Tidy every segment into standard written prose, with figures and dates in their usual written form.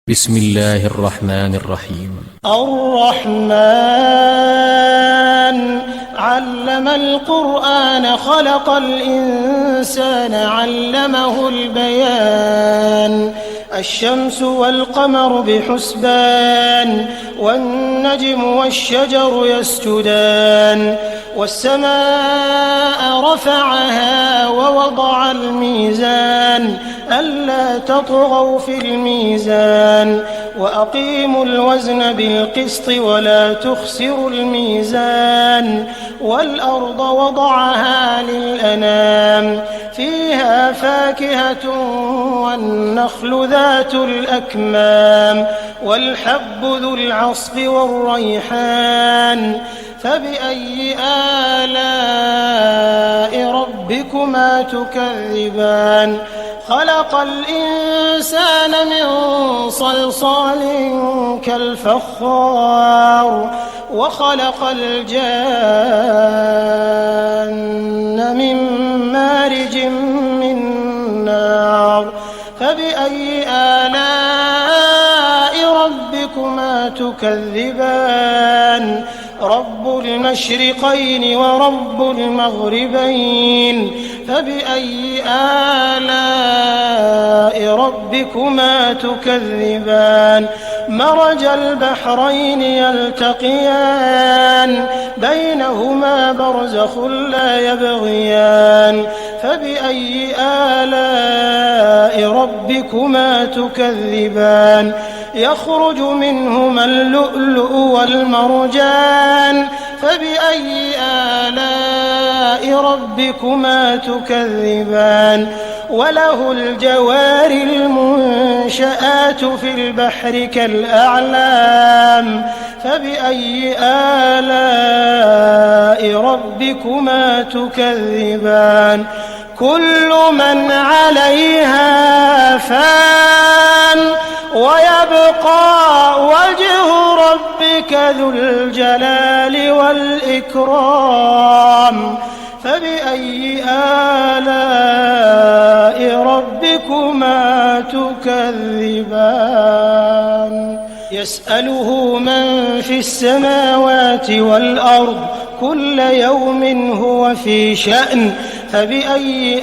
بسم الله الرحمن الرحيم. الرحمن علم القرآن خلق الإنسان علمه البيان الشمس والقمر بحسبان والنجم والشجر يسجدان والسماء رفعها ووضع الميزان ألا تطغوا في الميزان وأقيموا الوزن بالقسط ولا تخسروا الميزان والأرض وضعها للأنام فيها فاكهة والنخل ذات الأكمام والحب ذو العصف والريحان فبأي آلاء ربكما تكذبان خلق الإنسان من صلصال كالفخار وخلق الجان من مارج من نار فبأي آلاء ربكما تكذبان رب المشرقين ورب المغربين فبأي آلاء ربكما تكذبان مرج البحرين يلتقيان بينهما برزخ لا يبغيان فبأي آلاء ربكما تكذبان يخرج منهما اللؤلؤ والمرجان فبأي آلاء ربكما تكذبان وله الجوار المنشآت في البحر كالأعلام فبأي آلاء ربكما تكذبان كل من عليها فان ويبقى وجه ربك ذو الجلال والإكرام فبأي آلاء ربكما تكذبان يسأله من في السماوات والأرض كل يوم هو في شأن فبأي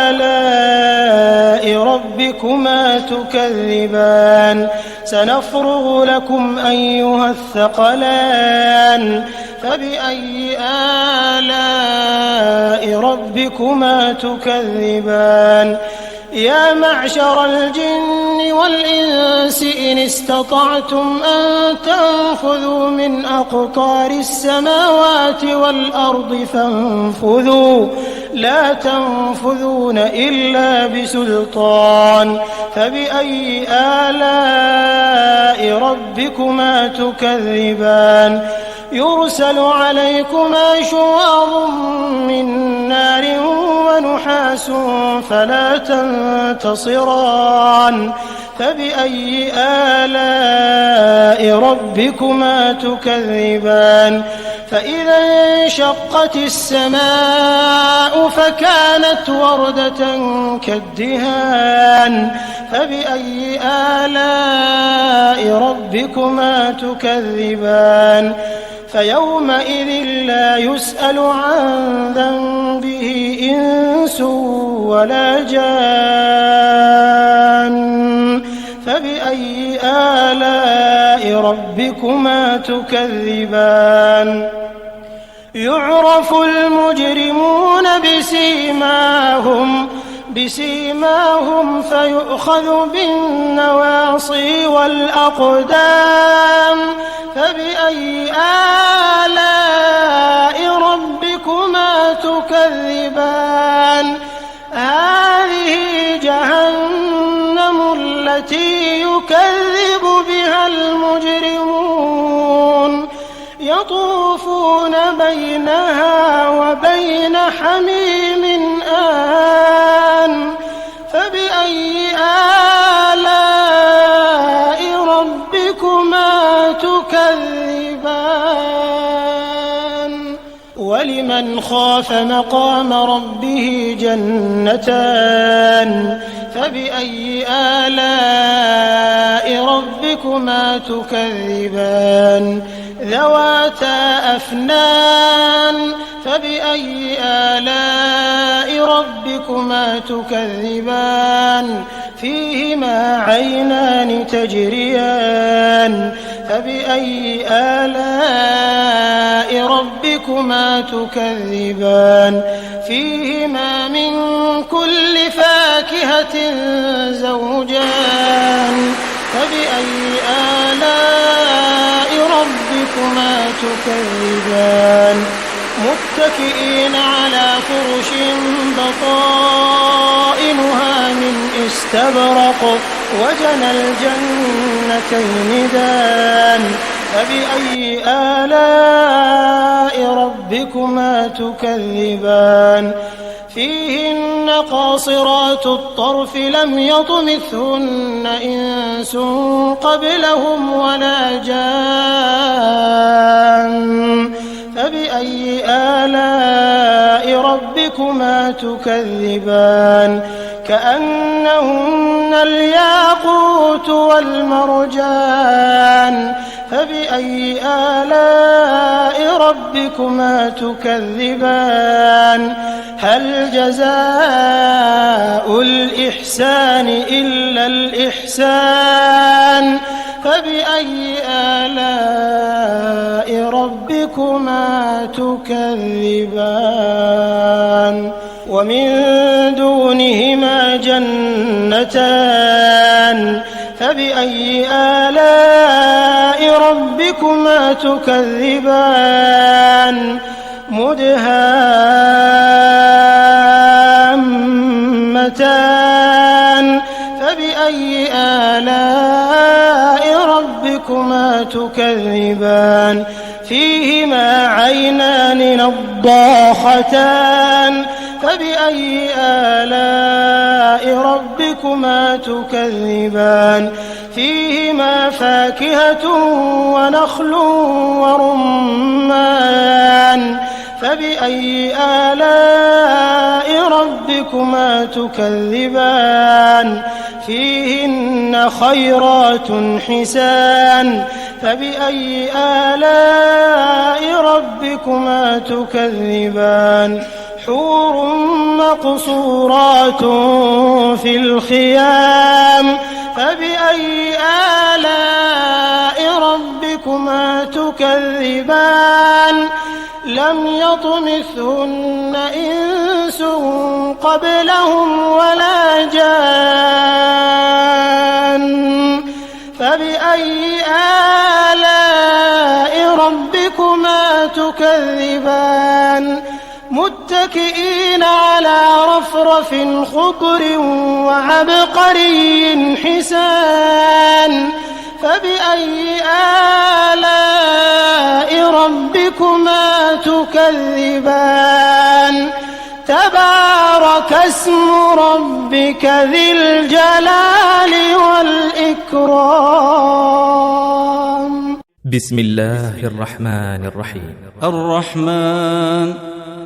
آلاء ربكما تكذبان سنفرغ لكم أيها الثقلان فبأي آلاء ربكما تكذبان يا معشر الجن والإنس إن استطعتم أن تنفذوا من أقطار السماوات والأرض فانفذوا لا تنفذون إلا بسلطان فبأي آلاء ربكما تكذبان يرسل عليكما شواظ من نار ونحاس فلا تنتصران فبأي آلاء ربكما تكذبان فإذا انشقت السماء فكانت وردة كالدهان فبأي آلاء ربكما تكذبان فيومئذ لا يسأل عن ذنبه إنس ولا جان فبأي آلاء ربكما تكذبان يعرف المجرمون بسيماهم فيؤخذ بالنواصي والأقدام فبأي آلاء ربكما تكذبان هذه جهنم التي يكذب بها المجرمون يطوفون بينها وبين حميم آن فبأي آلاء ربكما تكذبان ولمن خاف مقام ربه جنتان فبأي آلاء ربكما ربكما تكذبان ذواتا أفنان فبأي آلاء ربكما تكذبان فيهما عينان تجريان فبأي آلاء ربكما تكذبان فيهما من كل فاكهة زوجان فبأي آلاء ربكما تكذبان متكئين على فرش بطائنها من استبرق وجنى الجنتين دان فبأي آلاء ربكما تكذبان فيهن قاصرات الطرف لم يطمثهن إنس قبلهم ولا جان فبأي آلاء ربكما تكذبان كأنهن الياقوت والمرجان فبأي آلاء ربكما تكذبان هل جزاء الإحسان إلا الإحسان فبأي آلاء ربكما تكذبان ومن دونهما جنتان فبأي آلاء ربكما تكذبان مدهامتان فبأي آلاء ربكما تكذبان فيهما عينان نضاختان فبأي آلاء ربكما تكذبان فيهما فاكهة ونخل ورمان فبأي آلاء ربكما تكذبان فيهن خيرات حسان فبأي آلاء ربكما تكذبان حور مقصورات في الخيام فبأي آلاء ربكما تكذبان لم يطمثهن إنس قبلهم ولا جان فبأي آلاء ربكما تكذبان متكئين على رفرف خضر وعبقري حسان فبأي آلاء ربكما تكذبان تبارك اسم ربك ذي الجلال والإكرام. بسم الله الرحمن الرحيم. الرحمن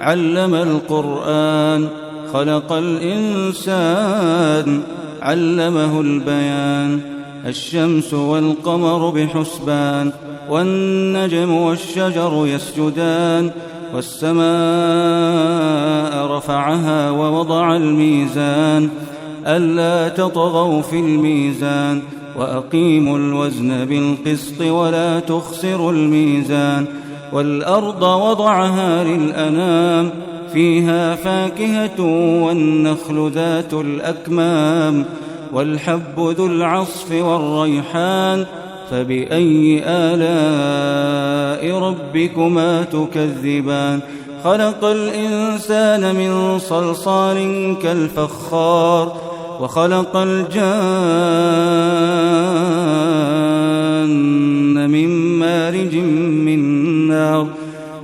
علم القرآن خلق الإنسان علمه البيان الشمس والقمر بحسبان والنجم والشجر يسجدان والسماء رفعها ووضع الميزان ألا تطغوا في الميزان وأقيموا الوزن بالقسط ولا تخسروا الميزان والأرض وضعها للأنام فيها فاكهة والنخل ذات الأكمام والحب ذو العصف والريحان فبأي آلاء ربكما تكذبان خلق الإنسان من صلصال كالفخار وخلق الجان من مارج من نار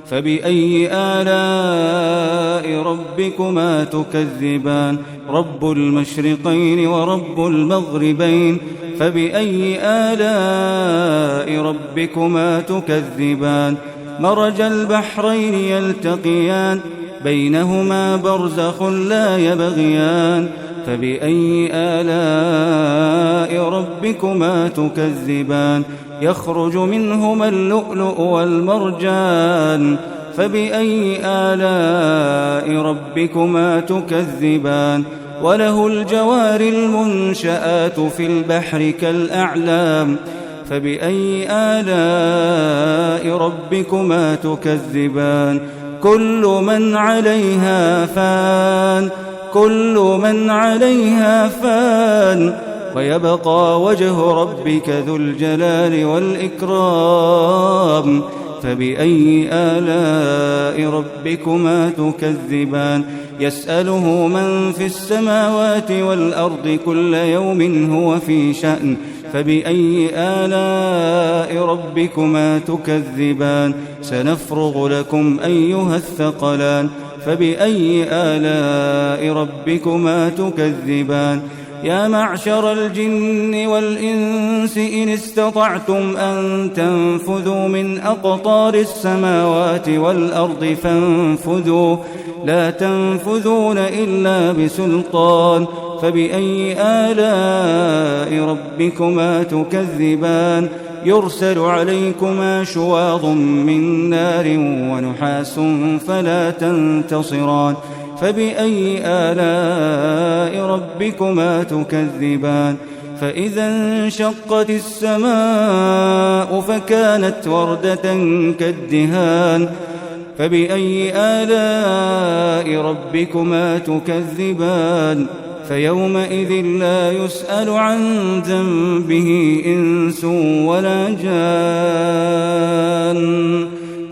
فبأي آلاء ربكما تكذبان رب المشرقين ورب المغربين فبأي آلاء ربكما تكذبان مرج البحرين يلتقيان بينهما برزخ لا يبغيان فبأي آلاء ربكما تكذبان يخرج منهما اللؤلؤ والمرجان فبأي آلاء ربكما تكذبان وله الجوار المنشآت في البحر كالأعلام فبأي آلاء ربكما تكذبان كل من عليها فان ويبقى وجه ربك ذو الجلال والإكرام فبأي آلاء ربكما تكذبان يسأله من في السماوات والأرض كل يوم هو في شأن فبأي آلاء ربكما تكذبان سنفرغ لكم أيها الثقلان فبأي آلاء ربكما تكذبان يا معشر الجن والإنس إن استطعتم أن تنفذوا من أقطار السماوات والأرض فانفذوا لا تنفذون إلا بسلطان فبأي آلاء ربكما تكذبان يرسل عليكما شواظ من نار ونحاس فلا تنتصران فبأي آلاء ربكما تكذبان فإذا انشقت السماء فكانت وردة كالدهان فبأي آلاء ربكما تكذبان فيومئذ لا يسأل عن ذنبه إنس ولا جان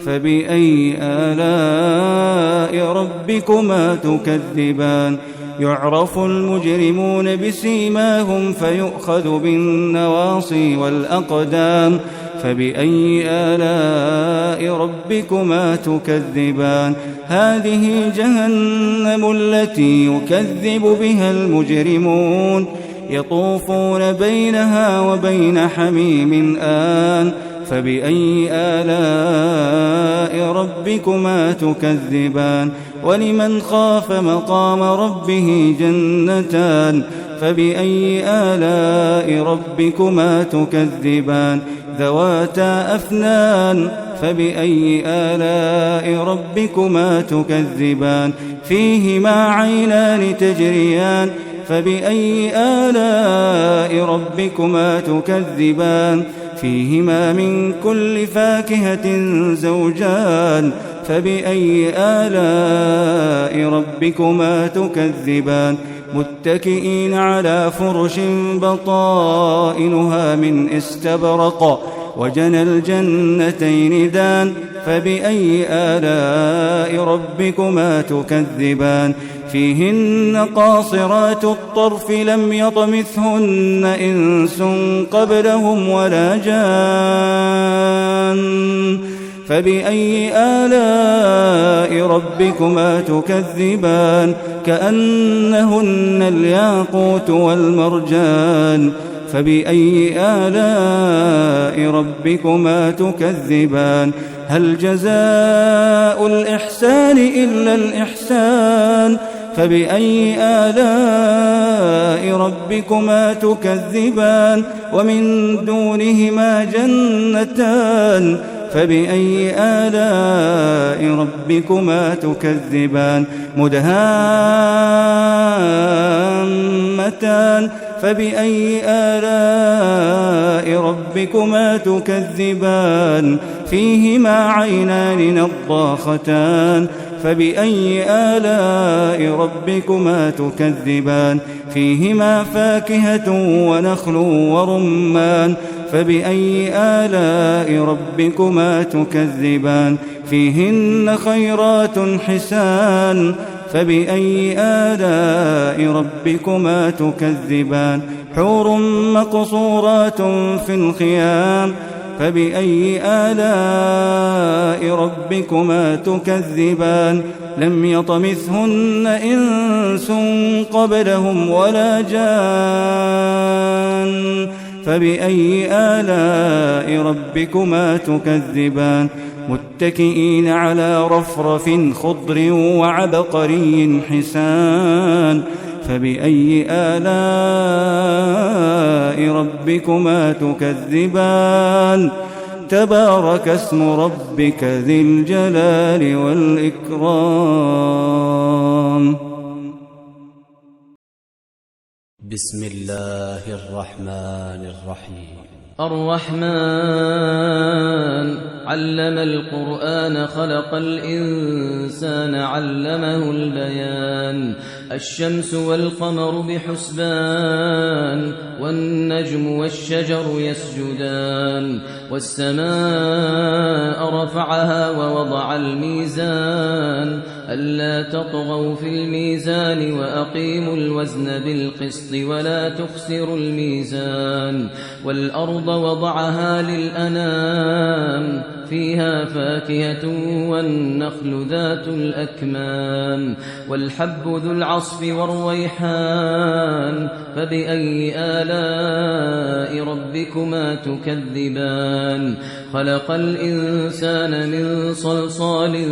فبأي آلاء ربكما تكذبان يعرف المجرمون بسيماهم فيؤخذ بالنواصي والأقدام فبأي آلاء ربكما تكذبان هذه جهنم التي يكذب بها المجرمون يطوفون بينها وبين حميم آن فبأي آلاء ربكما تكذبان ولمن خاف مقام ربه جنتان فبأي آلاء ربكما تكذبان ذواتا أفنان فبأي آلاء ربكما تكذبان فيهما عينان تجريان فبأي آلاء ربكما تكذبان فيهما من كل فاكهة زوجان فبأي آلاء ربكما تكذبان متكئين على فرش بطائنها من استبرق وجنى الجنتين دان فبأي آلاء ربكما تكذبان فيهن قاصرات الطرف لم يطمثهن إنس قبلهم ولا جان فبأي آلاء ربكما تكذبان كأنهن الياقوت والمرجان فبأي آلاء ربكما تكذبان هل جزاء الإحسان إلا الإحسان فبأي آلاء ربكما تكذبان ومن دونهما جنتان فبأي آلاء ربكما تكذبان مدهامتان فبأي آلاء ربكما تكذبان فيهما عينان نضاختان فبأي آلاء ربكما تكذبان فيهما فاكهة ونخل ورمان فبأي آلاء ربكما تكذبان فيهن خيرات حسان فبأي آلاء ربكما تكذبان حور مقصورات في الخيام فبأي آلاء ربكما تكذبان لم يطمثهن إنس قبلهم ولا جان فبأي آلاء ربكما تكذبان متكئين على رفرف خضر وعبقري حسان فبأي آلاء ربكما تكذبان تبارك اسم ربك ذي الجلال والإكرام. بسم الله الرحمن الرحيم. الرحمن علم القرآن خلق الإنسان علمه البيان الشمس والقمر بحسبان والنجم والشجر يسجدان والسماء رفعها ووضع الميزان ألا تطغوا في الميزان وأقيموا الوزن بالقسط ولا تخسروا الميزان والأرض وضعها للأنام فيها فاكهة والنخل ذات الأكمام والحب ذو العصف والريحان فبأي آلاء ربكما تكذبان خلق الإنسان من صلصال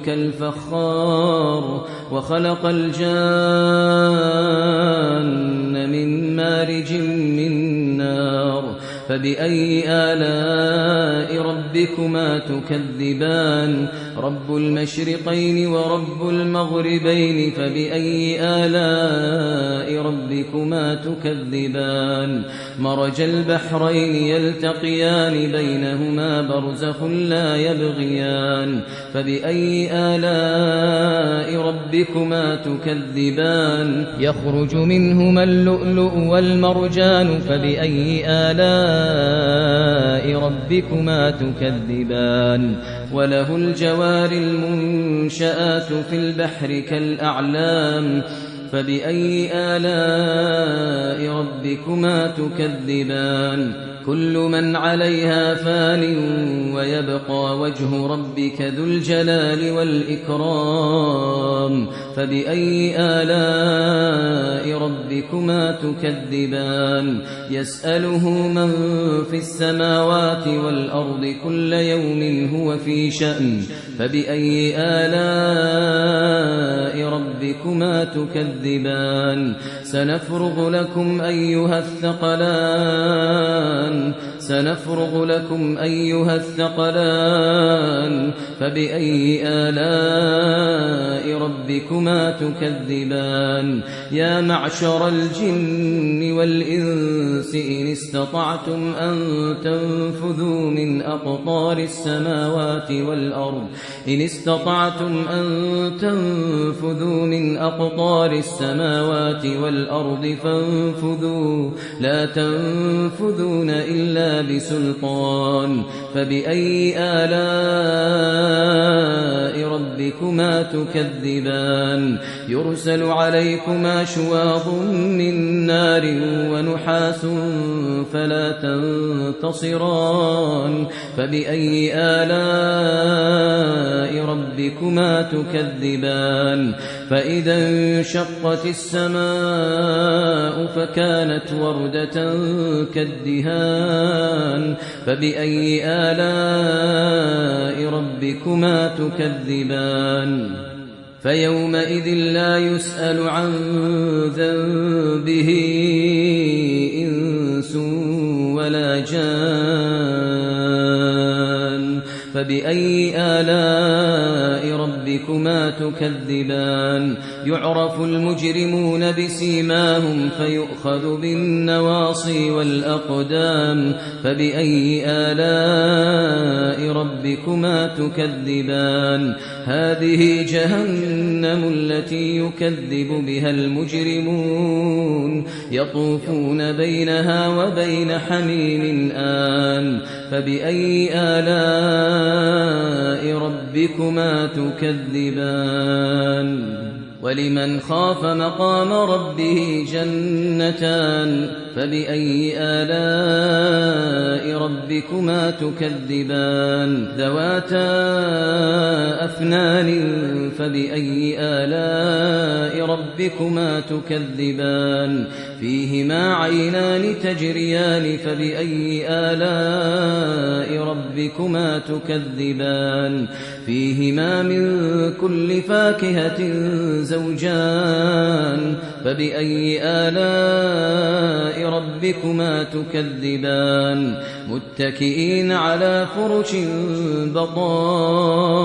كالفخار وخلق الجان من مارج من نار فبأي آلاء ربكما تكذبان رب المشرقين ورب المغربين فبأي آلاء ربكما تكذبان مرج البحرين يلتقيان بينهما برزخ لا يبغيان فبأي آلاء ربكما تكذبان يخرج منهما اللؤلؤ والمرجان فبأي آلاء ربكما تكذبان وله الجوار المنشآت في البحر كالأعلام فبأي آلاء ربكما تكذبان كل من عليها فان ويبقى وجه ربك ذو الجلال والإكرام فبأي آلاء ربكما تكذبان يسأله من في السماوات والأرض كل يوم هو في شأن فبأي آلاء ربكما تكذبان سنفرغ لكم أيها الثقلان فبأي آلاء ربكما تكذبان يا معشر الجن والإنس إن استطعتم أن تنفذوا من أقطار السماوات والأرض فانفذوا لا تنفذون إلا بسلطان فبأي آلاء ربكما تكذبان يرسل عليكما شواظ من نار ونحاس فلا تنتصران فبأي آلاء ربكما تكذبان فإذا انشقت السماء فكانت وردة كالدهان فبأي آلاء ربكما تكذبان فيومئذ لا يسأل عن ذنبه إنس ولا جان فبأي آلاء ربكما تكذبان يعرف المجرمون بسيماهم فيؤخذ بالنواصي والأقدام فبأي آلاء ربكما تكذبان هذه جهنم التي يكذب بها المجرمون يطوفون بينها وبين حميم آن فبأي آلاء ربكما تكذبان ولمن خاف مقام ربه جنتان فبأي آلاء ربكما تكذبان ذواتا أفنان فبأي آلاء ربكما تكذبان فيهما عينان تجريان فبأي آلاء ربكما تكذبان فيهما من كل فاكهة زوجان فبأي آلاء ربكما تكذبان متكئين على فرش بطائنها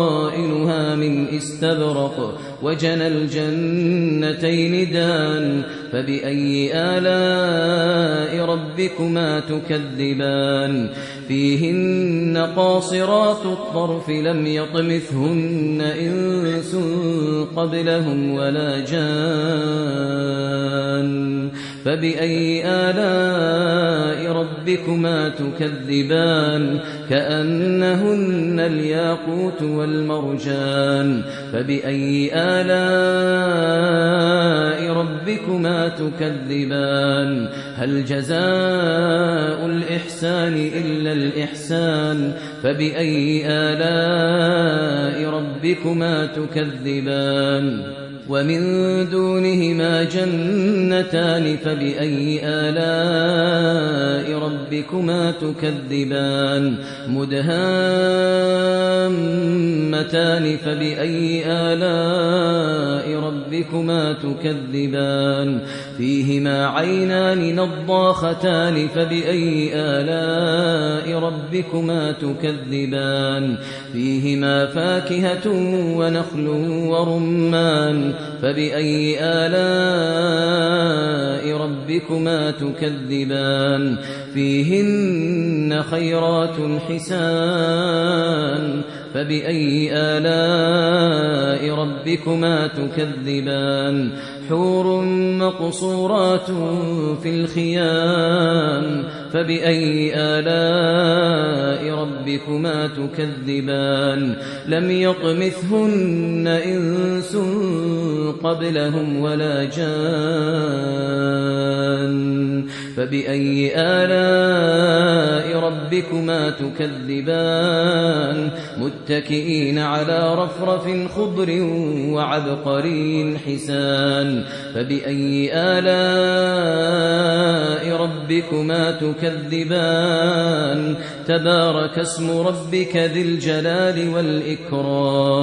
من استبرق وجنى الجنتين دان فبأي آلاء ربكما تكذبان فيهن قاصرات الطرف لم يطمثهن إنس قبلهم ولا جان فبأي آلاء ربكما تكذبان كأنهن الياقوت والمرجان فبأي آلاء ربكما تكذبان هل جزاء الإحسان إلا الإحسان فبأي آلاء ربكما تكذبان ومن دونهما جنتان فبأي آلاء ربكما تكذبان مدهامتان فبأي آلاء ربكما تكذبان فيهما عينان نضاختان فبأي آلاء ربكما تكذبان فيهما فاكهة ونخل ورمان فبأي آلاء ربكما تكذبان فيهن خيرات حسان فبأي آلاء ربكما تكذبان حور مقصورات في الخيام فبأي آلاء ربكما تكذبان لم يطمثهن إنس قبلهم ولا جان فبأي آلاء ربكما تكذبان متكئين على رفرف خضر وعبقري حسان فبأي آلاء ربكما تكذبان تبارك اسم ربك ذي الجلال والإكرام